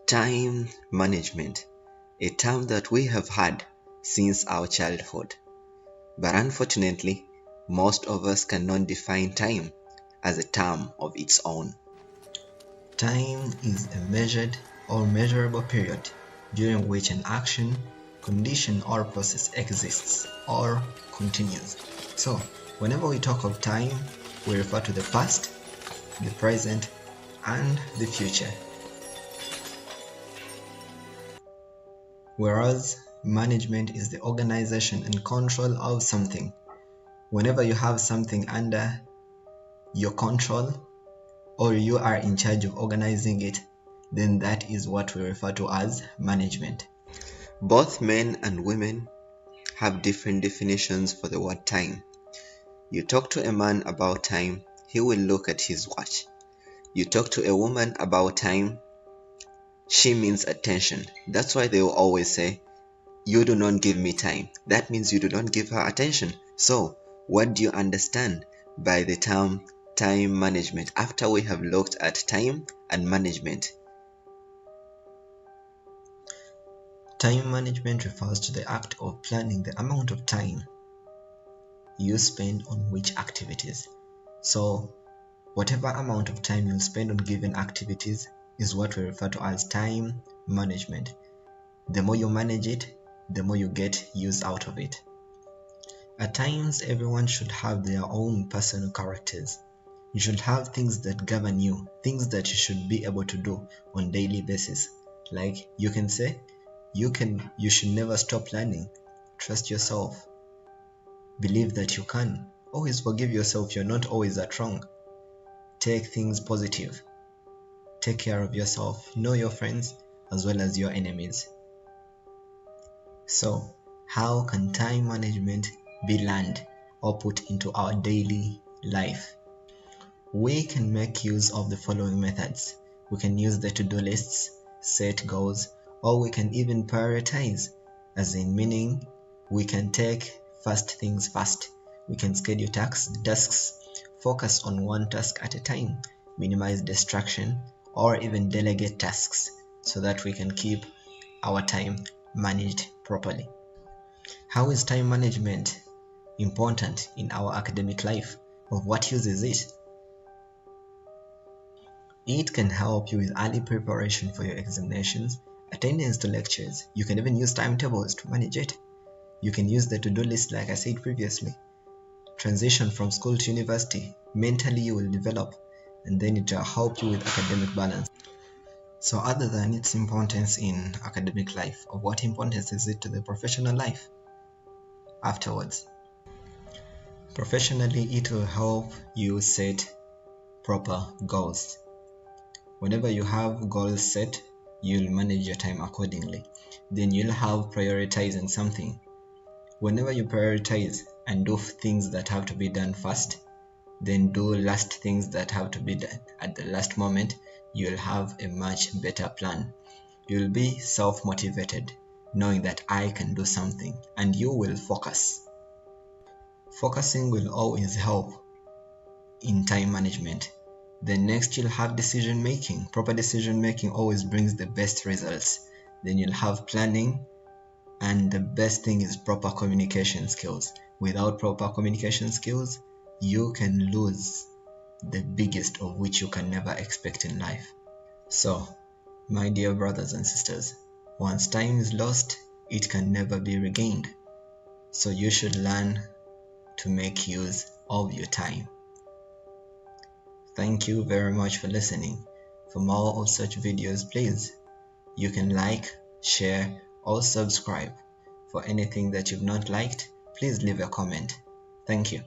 Time management, a term that we have had since our childhood. But unfortunately, most of us cannot define time as a term of its own. Time is a measured or measurable period during which an action, condition, or process exists or continues. So, whenever we talk of time, we refer to the past, the present, and the future. Whereas management is the organization and control of something. Whenever you have something under your control or you are in charge of organizing it, then that is what we refer to as management. Both men and women have different definitions for the word time. You talk to a man about time, he will look at his watch. You talk to a woman about time, she means attention. That's why they will always say, you do not give me time. That means you do not give her attention. So, what do you understand by the term time management after we have looked at time and management? Time management refers to the act of planning the amount of time you spend on which activities. So, whatever amount of time you spend on given activities is what we refer to as time management. The more you manage it, the more you get use out of it. At times, everyone should have their own personal characters. You should have things that govern you, things that you should be able to do on daily basis. Like you can say, you should never stop learning. Trust yourself. Believe that you can. Always forgive yourself. You're not always at wrong. Take things positive. Take care of yourself. Know your friends as well as your enemies. So, how can time management be learned or put into our daily life? We can make use of the following methods. We can use the to-do lists, set goals, or we can even prioritize, as in meaning we can take first things first. We can schedule tasks, focus on one task at a time, minimize distraction, or even delegate tasks so that we can keep our time managed properly. How is time management important in our academic life? Of what use is it? It can help you with early preparation for your examinations, attendance to lectures. You can even use timetables to manage it. You can use the to-do list like I said previously. Transition from school to university, mentally you will develop, and then it will help you with academic balance. So other than its importance in academic life, of what importance is it to the professional life afterwards? Professionally, it will help you set proper goals. Whenever you have goals set, you'll manage your time accordingly. Then you'll have prioritizing something. Whenever you prioritize and do things that have to be done first, then do last things that have to be done at the last moment, you'll have a much better plan. You'll be self-motivated, knowing that I can do something, and you will focus. Focusing will always help in time management. Then next you'll have decision making. Proper decision making always brings the best results. Then you'll have planning, and the best thing is proper communication skills. Without proper communication skills, you can lose the biggest of which you can never expect in life. So, my dear brothers and sisters, once time is lost, it can never be regained. So you should learn to make use of your time. Thank you very much for listening. For more of such videos, please, you can like, share, or subscribe. For anything that you've not liked, please leave a comment. Thank you.